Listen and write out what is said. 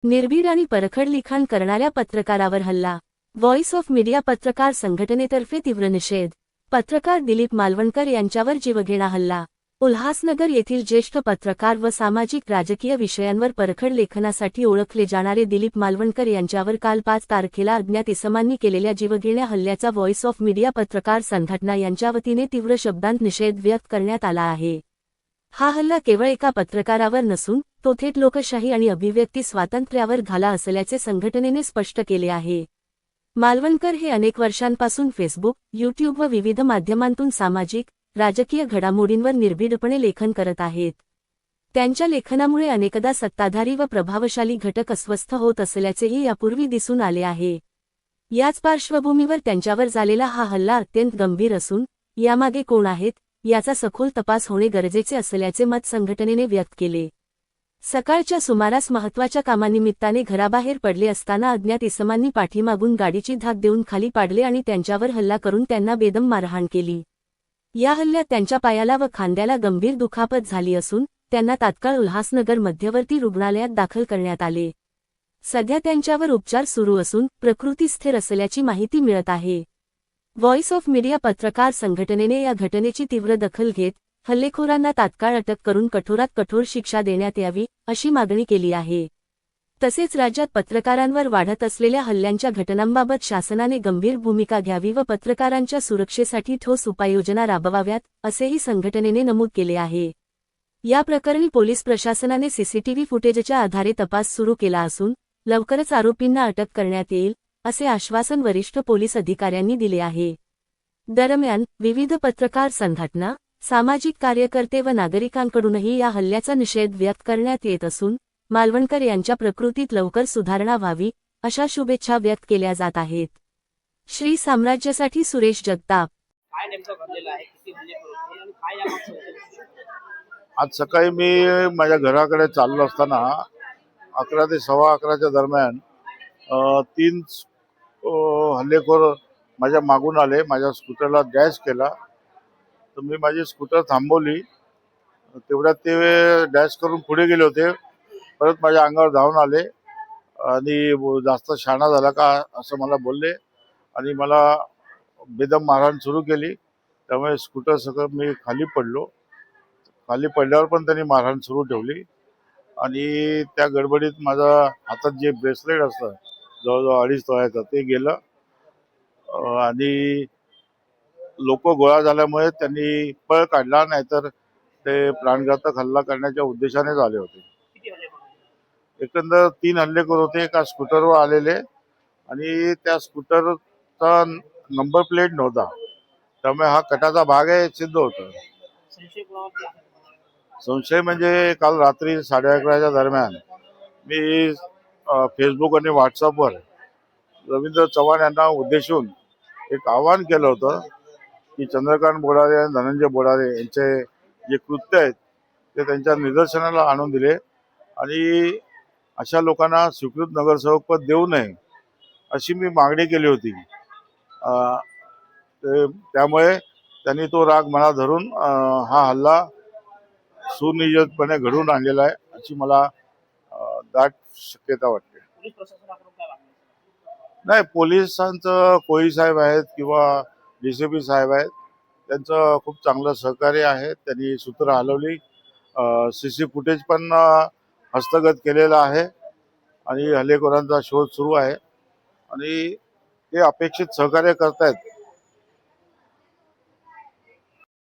निर्भीड आणि परखड लिखाण करणाऱ्या पत्रकारावर हल्ला. व्हॉइस ऑफ मीडिया पत्रकार संघटनेतर्फे तीव्र निषेध. पत्रकार दिलीप मालवणकर यांच्यावर जीवघेणा हल्ला. उल्हासनगर येथील ज्येष्ठ पत्रकार व सामाजिक राजकीय विषयांवर परखड लेखनासाठी ओळखले जाणारे दिलीप मालवणकर यांच्यावर काल 5 तारखेला अज्ञात इसमांनी केलेल्या जीवघेण्या हल्ल्याचा व्हॉइस ऑफ मीडिया पत्रकार संघटना यांच्या वतीने तीव्र शब्दांत निषेध व्यक्त करण्यात आला आहे. हा हल्ला केवळ एका पत्रकारावर नसून तो थेट लोकशाही आणि अभिव्यक्ती स्वातंत्र्यावर घाला असल्याचे संघटनेने स्पष्ट केले आहे. मालवणकर हे अनेक वर्षांपासून फेसबुक, यूट्यूब व विविध माध्यमांतून सामाजिक, राजकीय घडामोडींवर निर्भीडपणे लेखन करत आहेत. त्यांच्या लेखनामुळे अनेकदा सत्ताधारी व प्रभावशाली घटक अस्वस्थ होत असल्याचेही यापूर्वी दिसून आले आहे. याच पार्श्वभूमीवर त्यांच्यावर झालेला हा हल्ला अत्यंत गंभीर असून यामागे कोण आहेत याचा सखोल तपास होणे गरजेचे असल्याचे मत संघटनेने व्यक्त केले. सकाळच्या सुमारास महत्त्वाच्या कामानिमित्ताने घराबाहेर पडले असताना अज्ञात इसमांनी पाठीमागून गाडीची धाक देऊन खाली पाडले आणि त्यांच्यावर हल्ला करून त्यांना बेदम मारहाण केली. या हल्ल्यात त्यांच्या पायाला व खांद्याला गंभीर दुखापत झाली असून त्यांना तात्काळ उल्हासनगर मध्यवर्ती रुग्णालयात दाखल करण्यात आले. सध्या त्यांच्यावर उपचार सुरू असून प्रकृती स्थिर असल्याची माहिती मिळत आहे. व्हॉइस ऑफ मीडिया पत्रकार संघटनेने या घटनेची तीव्र दखल घेत हल्लेखोरांना तात्काळ अटक करून कठोरात कठोर शिक्षा देण्यात यावी अशी मागणी केली आहे. तसेच राज्यात पत्रकारांवर वाढत असलेल्या हल्ल्यांच्या घटनांबाबत शासनाने गंभीर भूमिका घ्यावी व पत्रकारांच्या सुरक्षेसाठी ठोस उपाययोजना राबवाव्यात असेही संघटनेने नमूद केले आहे. या प्रकरणी पोलीस प्रशासनाने सीसीटीव्ही फुटेजच्या आधारे तपास सुरू केला असून लवकरच आरोपींना अटक करण्यात येईल असे आश्वासन वरिष्ठ पोलीस अधिकाऱ्यांनी दिले आहे. दरम्यान विविध पत्रकार संघटना, सामाजिक कार्यकर्ते व नागरिकांकडूनही या हल्ल्याचा निषेध व्यक्त करण्यात येत असून मालवणकर यांच्या प्रकृतीत लवकर सुधारणा व्हावी अशा शुभेच्छा व्यक्त केल्या जात आहेत. श्री साम्राज्यासाठी सुरेश जगताप. आज सकाळी मी माझ्या घराकडे चाललो असताना 11 ते 11:15च्या दरम्यान 3 हल्लेखोर माझ्या मागून आले. माझ्या स्कूटरला डॅश केला तर मी माझी स्कूटर थांबवली. तेवढ्यात ते डॅश करून पुढे गेले होते. परत माझ्या अंगावर धावून आले आणि जास्त शहाणा झाला का असं मला बोलले आणि मला बेदम मारहाण सुरू केली. त्यामुळे स्कूटर सकट मी खाली पडलो. खाली पडल्यावर पण त्यांनी मारहाण सुरू ठेवली आणि त्या गडबडीत माझा हातात जे ब्रेसलेट असतं जवळजवळ 2.5 तोळ्याचं ते गेलं आणि लोक गोळा झाल्यामुळे त्यांनी पळ काढला. नाहीतर ते प्राणघातक हल्ला करण्याच्या उद्देशाने आले होते. एकंदर 3 हल्लेखोर होते. एका स्कूटरवर आलेले आणि त्या स्कूटरचा नंबर प्लेट नव्हता. त्यामुळे हा कटाचा भाग आहे सिद्ध होतं. संशय म्हणजे काल रात्री 11:30च्या दरम्यान मी फेसबुक आणि व्हॉट्सअपवर रवींद्र चव्हाण यांना उद्देशून एक आवाहन केलं होतं की चंद्रकांत बोडारे आणि धनंजय बोडारे यांचे जे कृत्य आहेत ते त्यांच्या निदर्शनाला आणून दिले आणि अशा लोकांना स्वीकृत नगरसेवक पद देऊ नये अशी मी मागणी केली होती. त्यामुळे त्यांनी तो राग मनात धरून हा हल्ला सुनियोजितपणे घडवून आणलेला आहे अशी मला दाट शक्यता वाटते. नाही, पोलिसांचं कोळी साहेब आहेत किंवा DCP साहेब आहेत, त्यांचं खूप चांगलं सहकार्य आहे. त्यांनी सूत्र हलवली. CC फुटेज पण हस्तगत केलेला आहे आणि हल्लेखोरांचा शोध सुरू आहे आणि ते अपेक्षित सहकार्य करतायत.